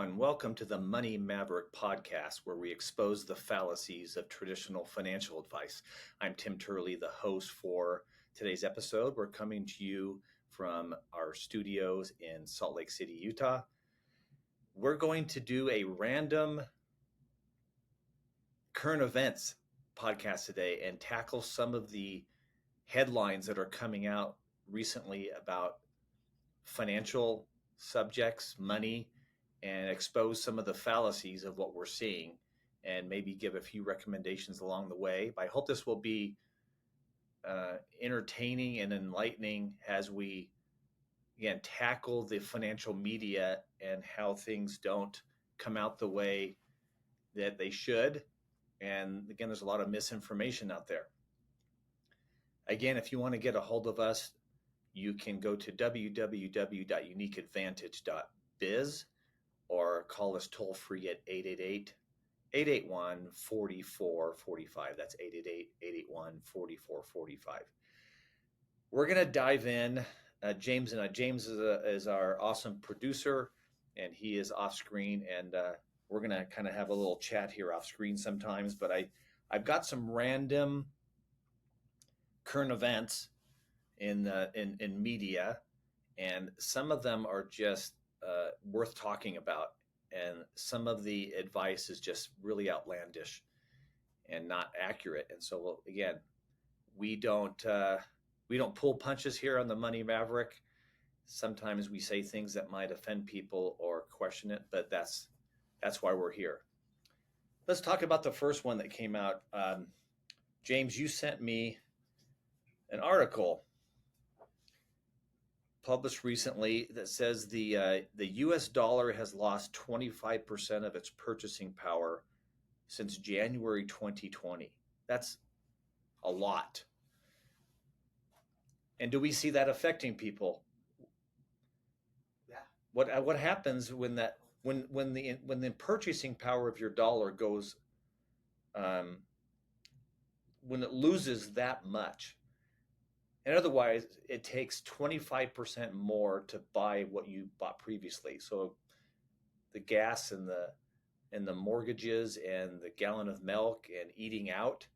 everyone. Welcome to the Money Maverick podcast, where we expose the fallacies of traditional financial advice. I'm Tim Turley, the host for today's episode. We're coming to you from our studios in Salt Lake City, Utah. We're going to do a random current events podcast today and tackle some of the headlines that are coming out recently about financial subjects, money, and expose some of the fallacies of what we're seeing and maybe give a few recommendations along the way. But I hope this will be entertaining and enlightening as we, again, tackle the financial media and how things don't come out the way that they should. And again, there's a lot of misinformation out there. Again, if you want to get a hold of us, you can go to www.uniqueadvantage.biz or call us toll free at 888-881-4445. That's 888-881-4445. We're going to dive in. James is our awesome producer, and he is off screen, and we're going to kind of have a little chat here off screen sometimes, but I've got some random current events in media, and some of them are just worth talking about, and some of the advice is just really outlandish and not accurate. And so, again, we don't pull punches here on the Money Maverick. Sometimes we say things that might offend people or question it, but that's why we're here. Let's talk about the first one that came out. James, you sent me an article published recently that says the U.S. dollar has lost 25% of its purchasing power since January 2020. That's a lot. And do we see that affecting people? Yeah. What happens when the purchasing power of your dollar goes when it loses that much? And otherwise, it takes 25% more to buy what you bought previously. So the gas and the mortgages and the gallon of milk and eating out,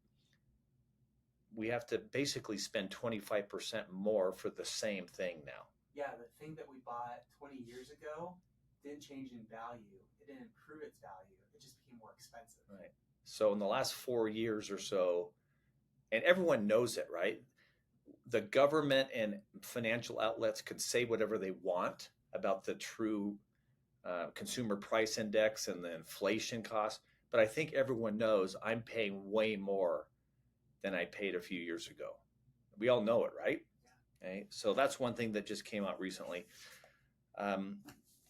we have to basically spend 25% more for the same thing now. Yeah, the thing that we bought 20 years ago didn't change in value. It didn't improve its value. It just became more expensive. Right. So in the last 4 years or so, and everyone knows it, right? The government and financial outlets could say whatever they want about the true consumer price index and the inflation cost, but I think everyone knows I'm paying way more than I paid a few years ago. We all know it, right? Yeah. Okay. So that's one thing that just came out recently.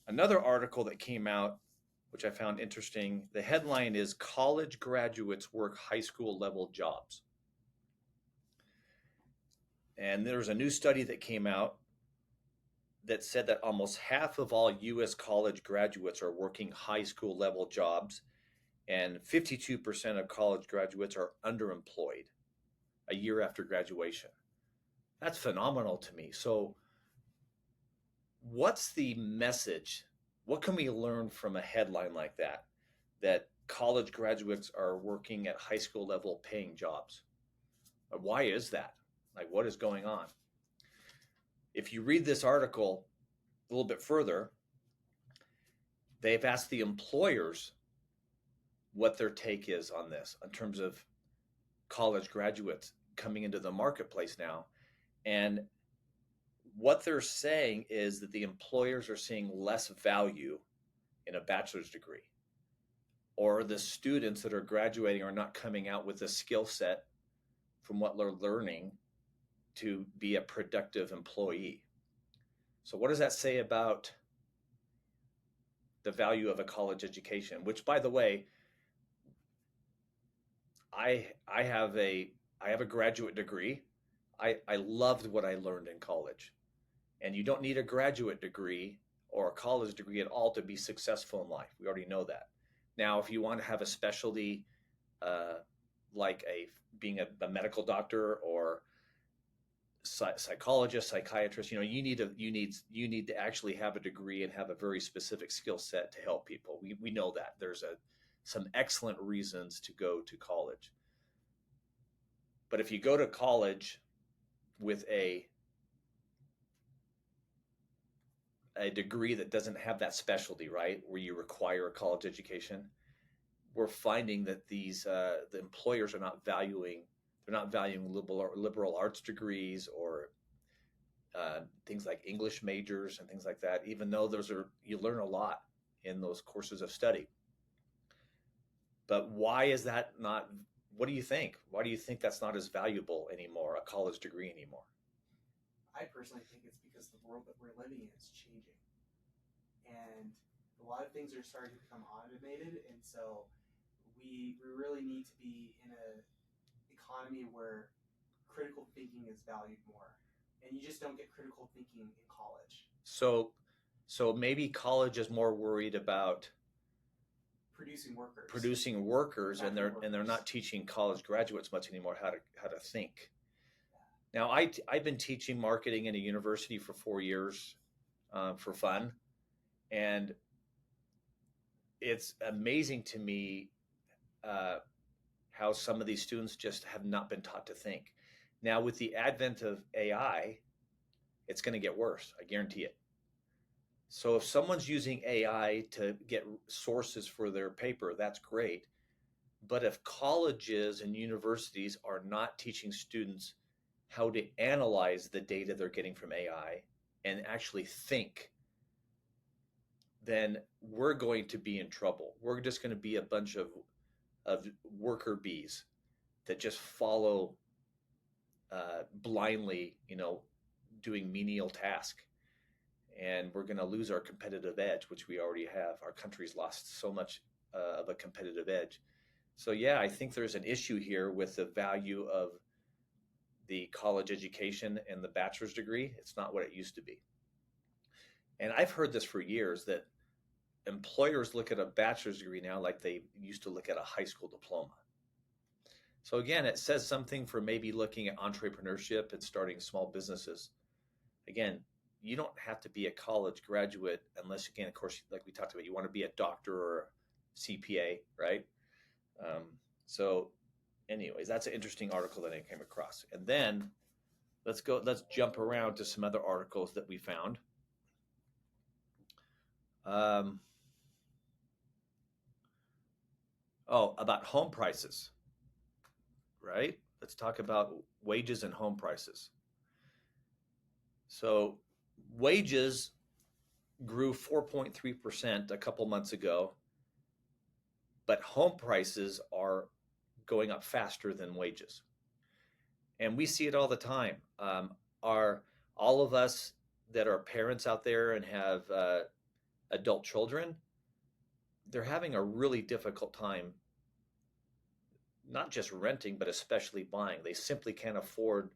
Another article that came out, which I found interesting, the headline is "College Graduates Work High School Level Jobs." And there was a new study that came out that said that almost half of all U.S. college graduates are working high school level jobs, and 52% of college graduates are underemployed a year after graduation. That's phenomenal to me. So what's the message? What can we learn from a headline like that, that college graduates are working at high school level paying jobs? Why is that? Like, what is going on? If you read this article a little bit further, they've asked the employers what their take is on this in terms of college graduates coming into the marketplace now. And what they're saying is that the employers are seeing less value in a bachelor's degree, or the students that are graduating are not coming out with a skill set from what they're learning to be a productive employee. So what does that say about the value of a college education? Which, by the way, I have a graduate degree. I loved what I learned in college. And you don't need a graduate degree or a college degree at all to be successful in life. We already know that. Now, if you want to have a specialty, like being a medical doctor or psychologists, psychiatrists. You need to actually have a degree and have a very specific skill set to help people. We know that there's some excellent reasons to go to college. But if you go to college with a degree that doesn't have that specialty, right, where you require a college education, we're finding that the employers are not valuing liberal arts degrees or things like English majors and things like that. Even though you learn a lot in those courses of study. But why is that not? What do you think? Why do you think that's not as valuable anymore, a college degree anymore? I personally think it's because the world that we're living in is changing, and a lot of things are starting to become automated, and so we really need to be in a economy where critical thinking is valued more, and you just don't get critical thinking in college. So maybe college is more worried about Producing workers. And they're not teaching college graduates much anymore how to think. Now I've been teaching marketing in a university for 4 years for fun, and it's amazing to me how some of these students just have not been taught to think. Now with the advent of AI, it's going to get worse. I guarantee it. So if someone's using AI to get sources for their paper, that's great. But if colleges and universities are not teaching students how to analyze the data they're getting from AI and actually think, then we're going to be in trouble. We're just going to be a bunch of worker bees that just follow blindly, doing menial tasks. And we're going to lose our competitive edge, which we already have. Our country's lost so much of a competitive edge. So yeah, I think there's an issue here with the value of the college education and the bachelor's degree. It's not what it used to be. And I've heard this for years, that employers look at a bachelor's degree now like they used to look at a high school diploma. So again, it says something for maybe looking at entrepreneurship and starting small businesses. Again, you don't have to be a college graduate unless, again, of course, like we talked about, you want to be a doctor or a CPA, right? So anyways, that's an interesting article that I came across. And then let's jump around to some other articles that we found. About home prices, right? Let's talk about wages and home prices. So wages grew 4.3% a couple months ago, but home prices are going up faster than wages. And we see it all the time. All of us that are parents out there and have adult children, they're having a really difficult time, not just renting, but especially buying. They simply can't afford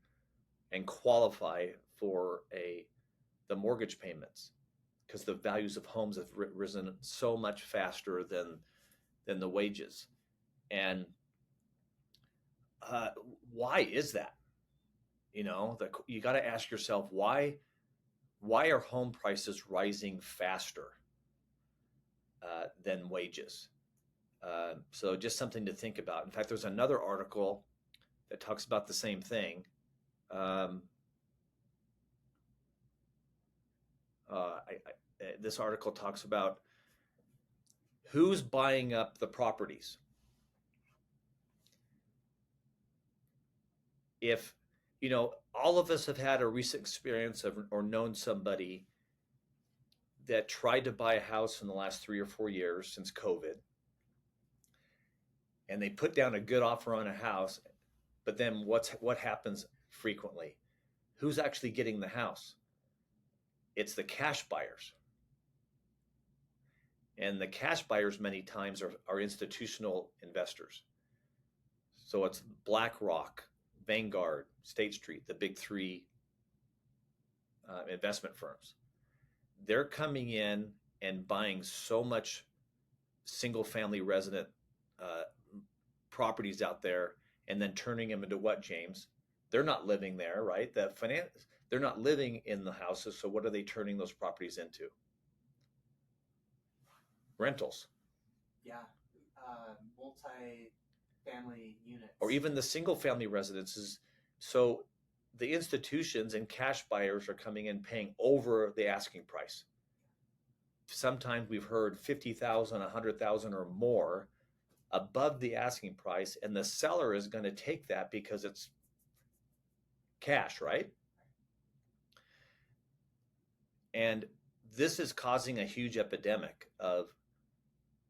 and qualify for the mortgage payments because the values of homes have risen so much faster than the wages. And why is that? You got to ask yourself, why are home prices rising faster than wages? So just something to think about. In fact, there's another article that talks about the same thing. This article talks about who's buying up the properties. If, all of us have had a recent experience or known somebody that tried to buy a house in the last 3 or 4 years since COVID, and they put down a good offer on a house, but then what happens frequently? Who's actually getting the house? It's the cash buyers. And the cash buyers many times are institutional investors. So it's BlackRock, Vanguard, State Street, the big three investment firms. They're coming in and buying so much single-family resident properties out there, and then turning them into what, James? They're not living there, right? They're not living in the houses. So what are they turning those properties into? Rentals, Yeah, multi-family or units. even the single family residences. So the institutions and cash buyers are coming in paying over the asking price. Sometimes we've heard 50,000, 100,000 or more above the asking price, and the seller is going to take that because it's cash, right? And this is causing a huge epidemic of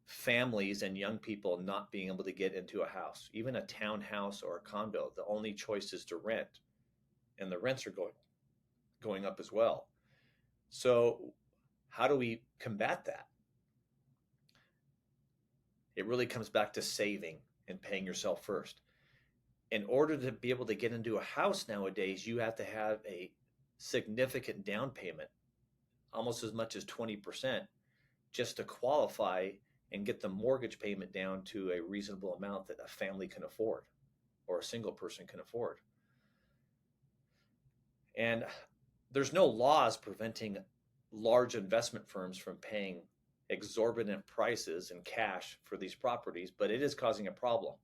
families and young people not being able to get into a house, even a townhouse or a condo. The only choice is to rent, and the rents are going up as well. So, how do we combat that? It really comes back to saving and paying yourself first. In order to be able to get into a house nowadays, you have to have a significant down payment, almost as much as 20%, just to qualify and get the mortgage payment down to a reasonable amount that a family can afford or a single person can afford. And there's no laws preventing large investment firms from paying exorbitant prices in cash for these properties, but it is causing a problem,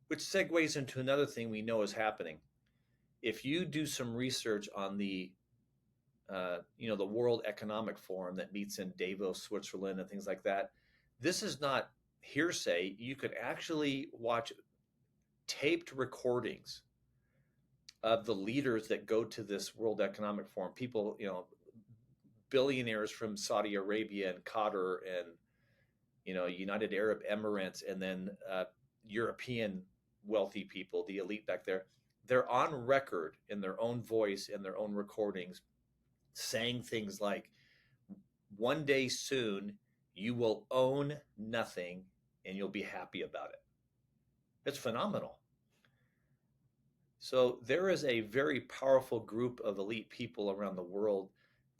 which segues into another thing we know is happening. If you do some research on the World Economic Forum that meets in Davos, Switzerland, and things like that, this is not hearsay. You could actually watch taped recordings of the leaders that go to this World Economic Forum. People, billionaires from Saudi Arabia and Qatar and United Arab Emirates, and then European wealthy people, the elite back there. They're on record in their own voice and their own recordings saying things like, one day soon you will own nothing and you'll be happy about it. It's phenomenal. So there is a very powerful group of elite people around the world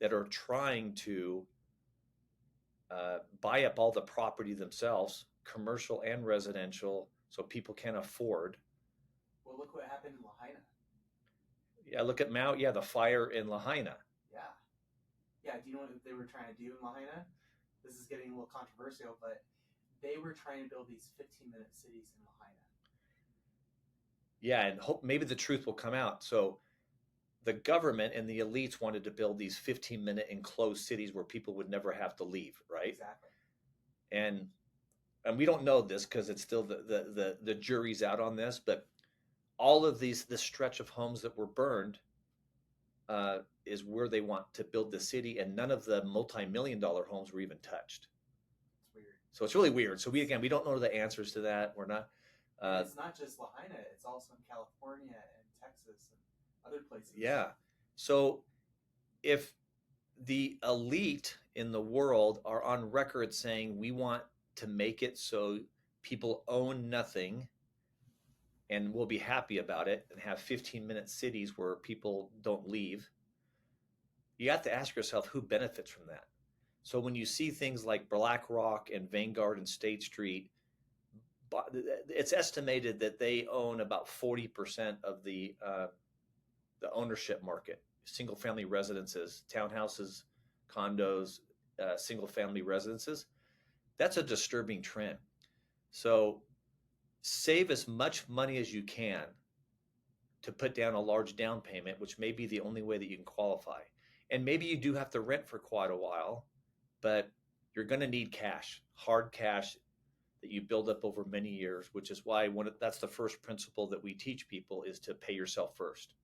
that are trying to buy up all the property themselves, commercial and residential, so people can afford. Well, look what happened in Lahaina. Yeah, look at Mount. Yeah, the fire in Lahaina. Yeah. Yeah, do you know what they were trying to do in Lahaina? This is getting a little controversial, but they were trying to build these 15-minute cities in Lahaina. Yeah, and hope maybe the truth will come out. So the government and the elites wanted to build these 15-minute enclosed cities where people would never have to leave, right? Exactly. And we don't know this because it's still the jury's out on this, but all of this stretch of homes that were burned is where they want to build the city, and none of the multi-million-dollar homes were even touched. It's weird. So it's really weird. So we don't know the answers to that. We're not. It's not just Lahaina; it's also in California and Texas and other places. Yeah. So if the elite in the world are on record saying we want to make it so people own nothing and we'll be happy about it and have 15-minute cities where people don't leave, you have to ask yourself who benefits from that. So when you see things like BlackRock and Vanguard and State Street, it's estimated that they own about 40% of the ownership market, single family residences, townhouses, condos, single family residences. That's a disturbing trend. So save as much money as you can to put down a large down payment, which may be the only way that you can qualify. And maybe you do have to rent for quite a while, but you're going to need cash, hard cash that you build up over many years, which is why that's the first principle that we teach people is to pay yourself first.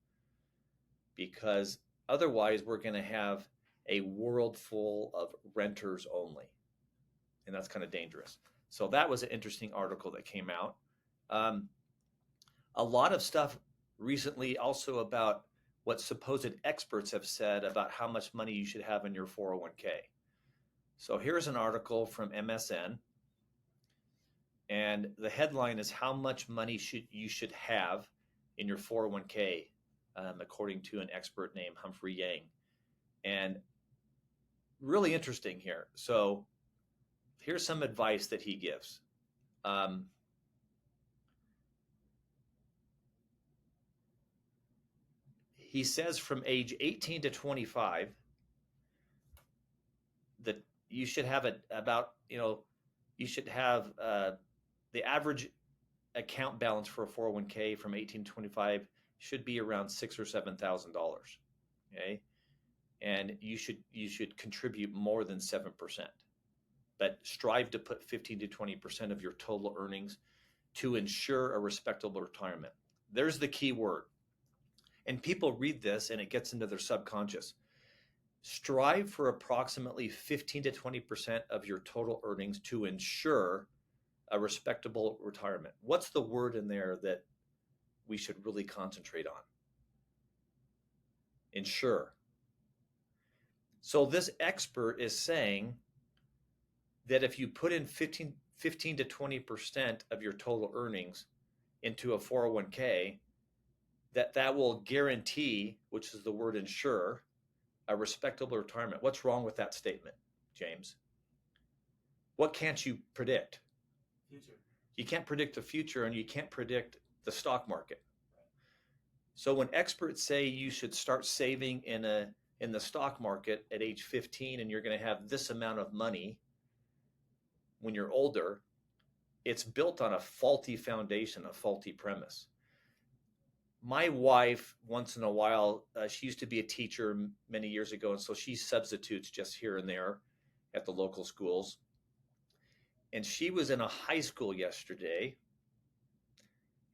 Because otherwise we're going to have a world full of renters only. And that's kind of dangerous. So that was an interesting article that came out. A lot of stuff recently also about what supposed experts have said about how much money you should have in your 401k. So here's an article from MSN. And the headline is how much money you should have in your 401k, according to an expert named Humphrey Yang. And really interesting here. So here's some advice that he gives. he says from age 18 to 25 that you should have you should have the average account balance for a 401k from 18 to 25 should be around $6,000 or $7,000. Okay. And you should contribute more than 7%, but strive to put 15 to 20% of your total earnings to ensure a respectable retirement. There's the key word. And people read this and it gets into their subconscious. Strive for approximately 15 to 20% of your total earnings to ensure a respectable retirement. What's the word in there that we should really concentrate on? Ensure. So this expert is saying that if you put in 15 to 20% of your total earnings into a 401k, that will guarantee, which is the word ensure, a respectable retirement. What's wrong with that statement, James? What can't you predict? Future. You can't predict the future, and you can't predict the stock market. So when experts say you should start saving in the stock market at age 15 and you're going to have this amount of money when you're older, it's built on a faulty foundation, a faulty premise. My wife, once in a while, she used to be a teacher many years ago, and so she substitutes just here and there at the local schools. And she was in a high school yesterday,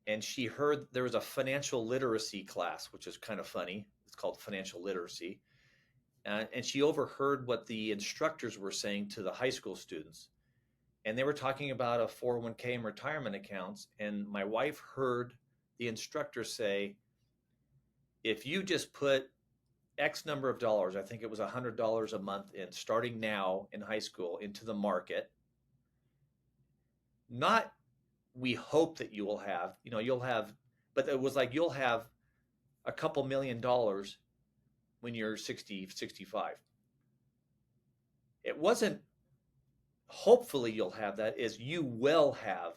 and she heard there was a financial literacy class, which is kind of funny. It's called financial literacy. And she overheard what the instructors were saying to the high school students. And they were talking about a 401k and retirement accounts. And my wife heard the instructor say, if you just put X number of dollars, I think it was $100 a month in starting now in high school into the market, not we hope that you will have, you'll have, but it was like you'll have a couple $1,000,000 when you're 60, 65. It wasn't hopefully you'll have that, is you will have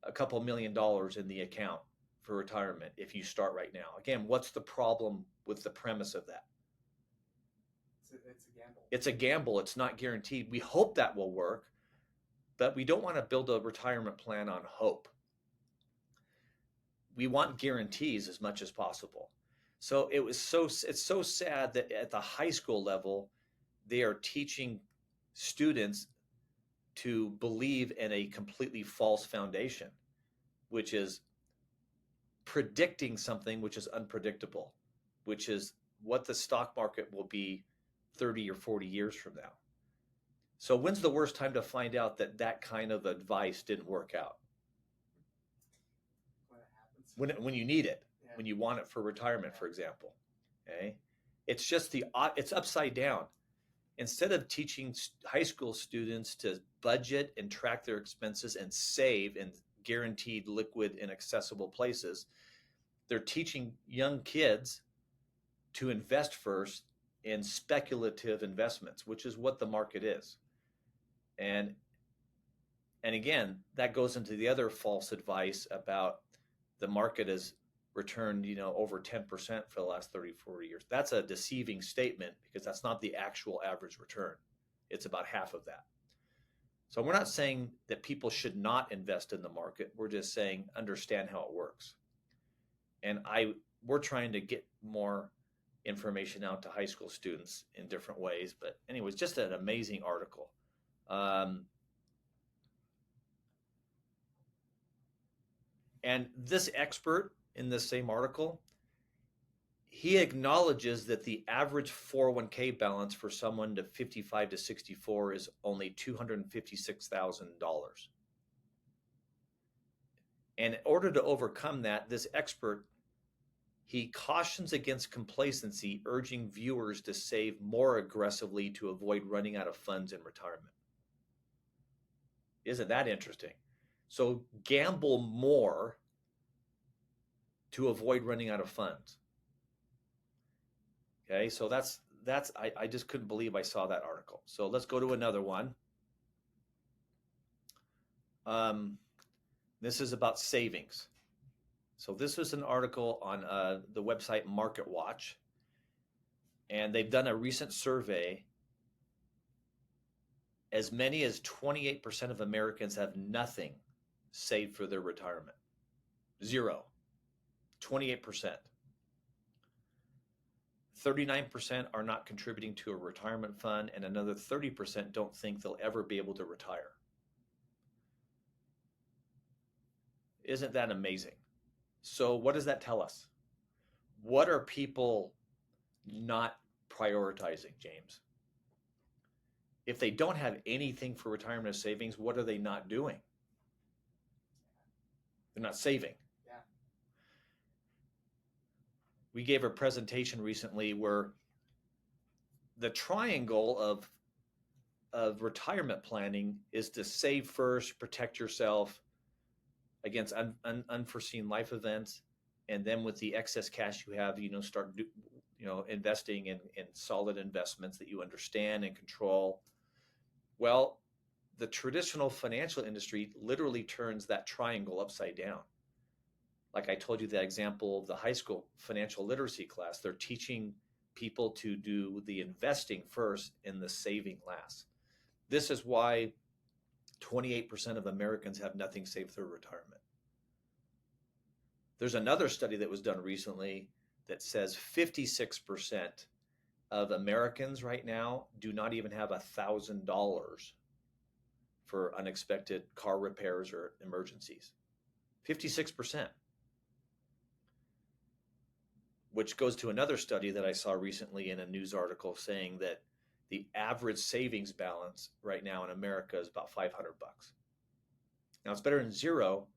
a couple $1,000,000 in the account for retirement if you start right now. Again, what's the problem with the premise of that? It's a gamble. It's a gamble. It's not guaranteed. We hope that will work, but we don't want to build a retirement plan on hope. We want guarantees as much as possible. So it's so sad that at the high school level, they are teaching students to believe in a completely false foundation, which is predicting something which is unpredictable, which is what the stock market will be 30 or 40 years from now. So when's the worst time to find out that kind of advice didn't work out? When it happens. When you need it, Yeah. when you want it for retirement, for example. Okay, it's just it's upside down. Instead of teaching high school students to budget and track their expenses and save in guaranteed liquid and accessible places, they're teaching young kids to invest first in speculative investments, which is what the market is. And again, that goes into the other false advice about the market has returned, over 10% for the last 30, 40 years. That's a deceiving statement because that's not the actual average return. It's about half of that. So we're not saying that people should not invest in the market. We're just saying understand how it works. And we're trying to get more information out to high school students in different ways. But anyways, just an amazing article. And this expert in this same article, he acknowledges that the average 401k balance for someone to 55 to 64 is only $256,000. And in order to overcome that, this expert, he cautions against complacency, urging viewers to save more aggressively to avoid running out of funds in retirement. Isn't that interesting? So gamble more to avoid running out of funds. Okay, so I just couldn't believe I saw that article. So let's go to another one. This is about savings. So this was an article on the website Market Watch, and they've done a recent survey. As many as 28% of Americans have nothing saved for their retirement. Zero. 28%. 39% are not contributing to a retirement fund, and another 30% don't think they'll ever be able to retire. Isn't that amazing? So what does that tell us? What are people not prioritizing, James? If they don't have anything for retirement or savings, what are they not doing? They're not saving. Yeah. We gave a presentation recently where the triangle of retirement planning is to save first, protect yourself against unforeseen life events, and then with the excess cash you have, start investing in solid investments that you understand and control. Well, the traditional financial industry literally turns that triangle upside down. Like I told you, that example of the high school financial literacy class, they're teaching people to do the investing first and the saving last. This is why 28% of Americans have nothing saved through retirement. There's another study that was done recently that says 56% of Americans right now do not even have $1,000 for unexpected car repairs or emergencies. 56%. Which goes to another study that I saw recently in a news article saying that the average savings balance right now in America is about $500. Now it's better than zero,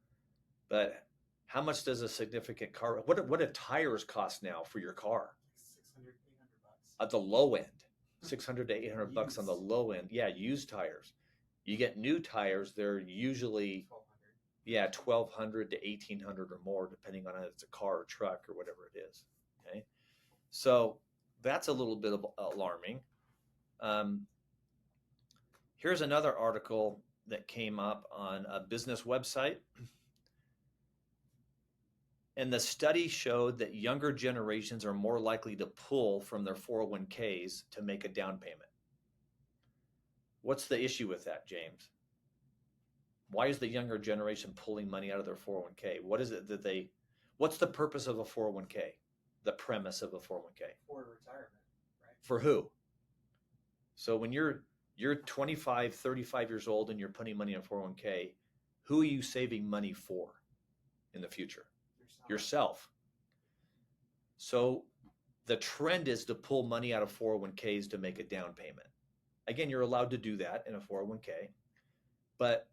but how much does a significant car, what do tires cost now for your car? $600, $800. At the low end, 600 to 800 bucks on the low end. Yeah, used tires. You get new tires, they're usually 1,200. yeah, 1,200 to 1,800 or more, depending on if it's a car or truck or whatever it is. Okay, so that's a little bit of alarming. Here's another article that came up on a business website. And the study showed that younger generations are more likely to pull from their 401ks to make a down payment. What's the issue with that, James? Why is the younger generation pulling money out of their 401k? What is it that what's the purpose of a 401k? The premise of a 401k? For retirement, right? For who? So when you're 25, 35 years old and you're putting money in a 401k, who are you saving money for in the future? Yourself. So the trend is to pull money out of 401ks to make a down payment. Again, you're allowed to do that in a 401k, but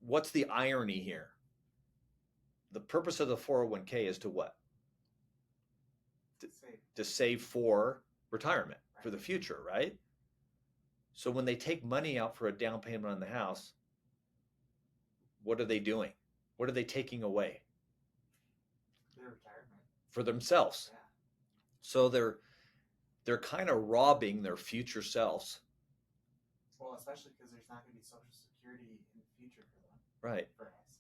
what's the irony here? The purpose of the 401k is to what? To save for retirement, right, for the future, right? So when they take money out for a down payment on the house, what are they doing? What are they taking away? Their retirement. For themselves. Yeah. So they're kind of robbing their future selves. Well, especially because there's not going to be Social Security in the future for them. Right. For us.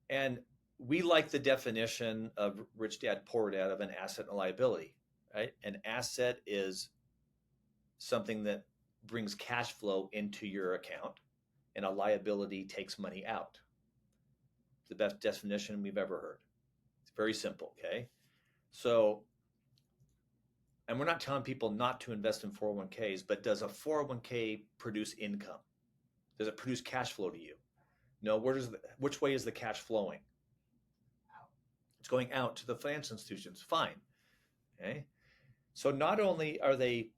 And we like the definition of Rich Dad Poor Dad of an asset and a liability, right? An asset is something that brings cash flow into your account, and a liability takes money out. It's the best definition we've ever heard. It's very simple, okay? So, and we're not telling people not to invest in 401ks, but does a 401k produce income? Does it produce cash flow to you? No, which way is the cash flowing? Out. It's going out to the financial institutions. Fine. Okay. So not only are the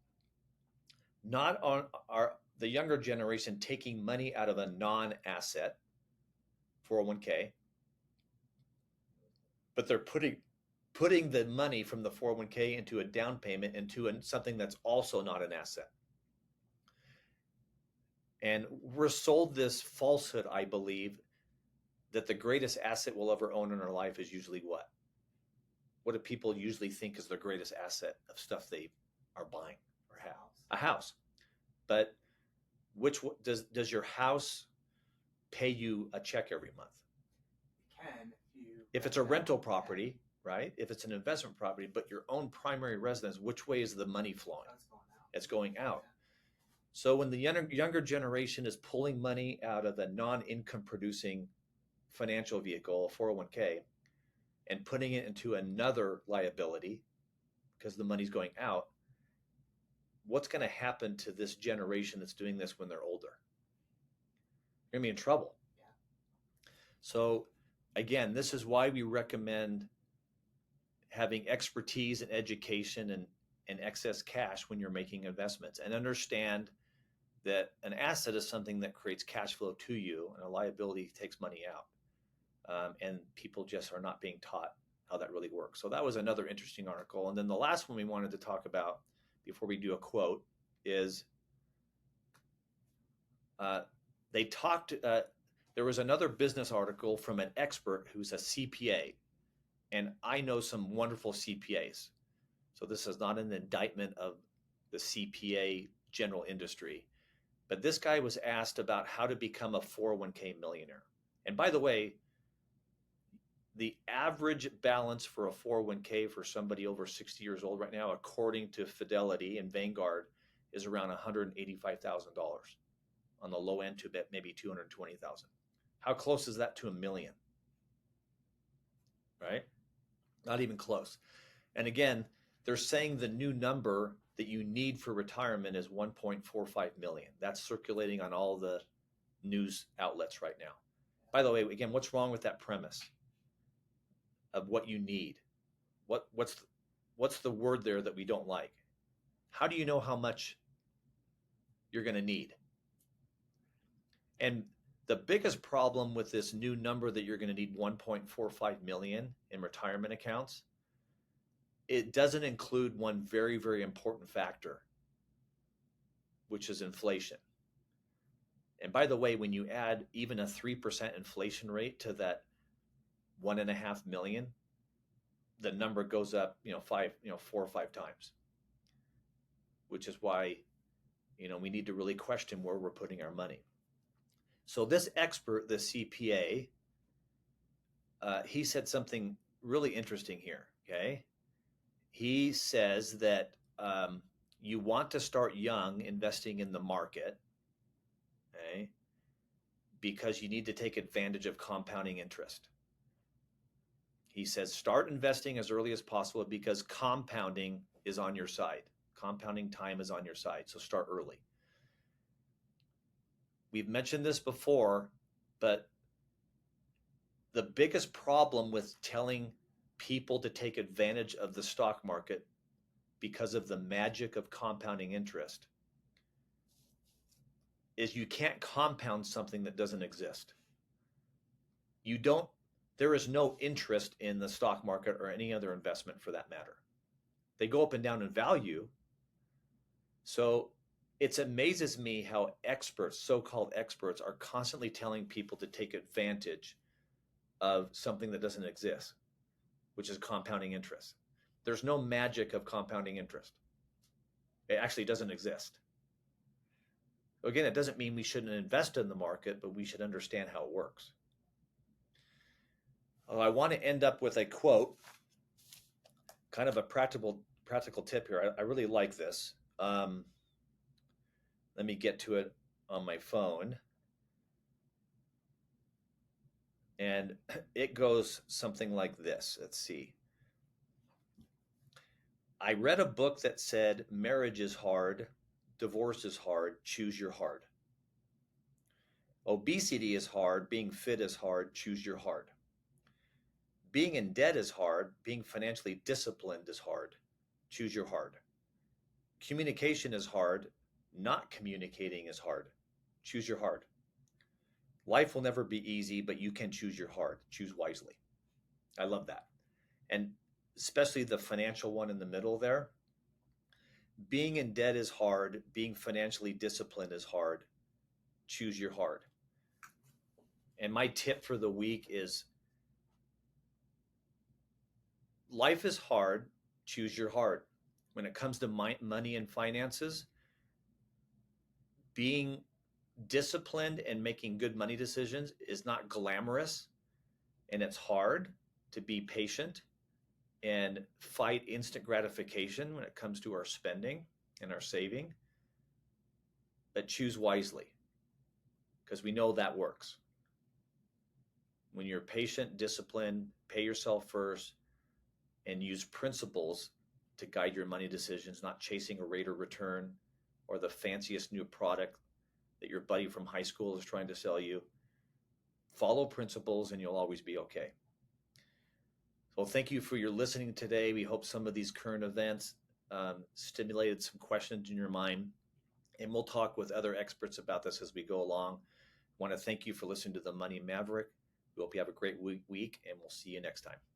younger generation taking money out of a non-asset 401k, but they're putting the money from the 401k into a down payment into something that's also not an asset. And we're sold this falsehood, I believe, that the greatest asset we'll ever own in our life is usually what? What do people usually think is their greatest asset of stuff they are buying or have? A house. But does your house pay you a check every month? It can If it's a rental property, right? If it's an investment property, but your own primary residence, which way is the money flowing? That's going out. It's going out. Yeah. So when the younger generation is pulling money out of a non-income producing financial vehicle, 401k, and putting it into another liability because the money's going out, what's going to happen to this generation that's doing this when they're older? You're going to be in trouble. Yeah. So again, this is why we recommend having expertise and education and excess cash when you're making investments, and understand that an asset is something that creates cash flow to you, and a liability takes money out. And people just are not being taught how that really works. So that was another interesting article. And then the last one we wanted to talk about before we do a quote is they talked, there was another business article from an expert who's a CPA. And I know some wonderful CPAs. So this is not an indictment of the CPA general industry. But this guy was asked about how to become a 401k millionaire. And by the way, the average balance for a 401k for somebody over 60 years old right now, according to Fidelity and Vanguard, is around $185,000. On the low end to maybe 220,000. How close is that to $1 million? Right? Not even close. And again, they're saying the new number that you need for retirement is 1.45 million. That's circulating on all the news outlets right now. By the way, again, what's wrong with that premise of what you need? What's the word there that we don't like? How do you know how much you're going to need? And the biggest problem with this new number that you're going to need 1.45 million in retirement accounts, it doesn't include one very, very important factor, which is inflation. And by the way, when you add even a 3% inflation rate to that 1.5 million, the number goes up, 4 or 5 times, which is why, we need to really question where we're putting our money. So this expert, the CPA, he said something really interesting here, okay? He says that you want to start young investing in the market, okay? Because you need to take advantage of compounding interest. He says start investing as early as possible because compounding is on your side. Compounding time is on your side, so start early. We've mentioned this before, but the biggest problem with telling people to take advantage of the stock market because of the magic of compounding interest is you can't compound something that doesn't exist. There is no interest in the stock market or any other investment for that matter. They go up and down in value. So it amazes me how experts, so-called experts, are constantly telling people to take advantage of something that doesn't exist, which is compounding interest. There's no magic of compounding interest. It actually doesn't exist. Again, it doesn't mean we shouldn't invest in the market, but we should understand how it works. I want to end up with a quote, kind of a practical tip here. I really like this. Let me get to it on my phone. And it goes something like this. Let's see. I read a book that said marriage is hard, divorce is hard, choose your hard. Obesity is hard, being fit is hard, choose your hard. Being in debt is hard, being financially disciplined is hard, choose your hard. Communication is hard, not communicating is hard, choose your hard. Life will never be easy, but you can choose your hard, choose wisely. I love that. And especially the financial one in the middle there. Being in debt is hard, being financially disciplined is hard, choose your hard. And my tip for the week is life is hard, choose your hard. When it comes to money and finances, being disciplined and making good money decisions is not glamorous, and it's hard to be patient and fight instant gratification when it comes to our spending and our saving, but choose wisely because we know that works. When you're patient, disciplined, pay yourself first, and use principles to guide your money decisions, not chasing a rate of return or the fanciest new product that your buddy from high school is trying to sell you. Follow principles and you'll always be okay. So thank you for your listening today. We hope some of these current events stimulated some questions in your mind, and we'll talk with other experts about this as we go along. I want to thank you for listening to the Money Maverick. We hope you have a great week, and we'll see you next time.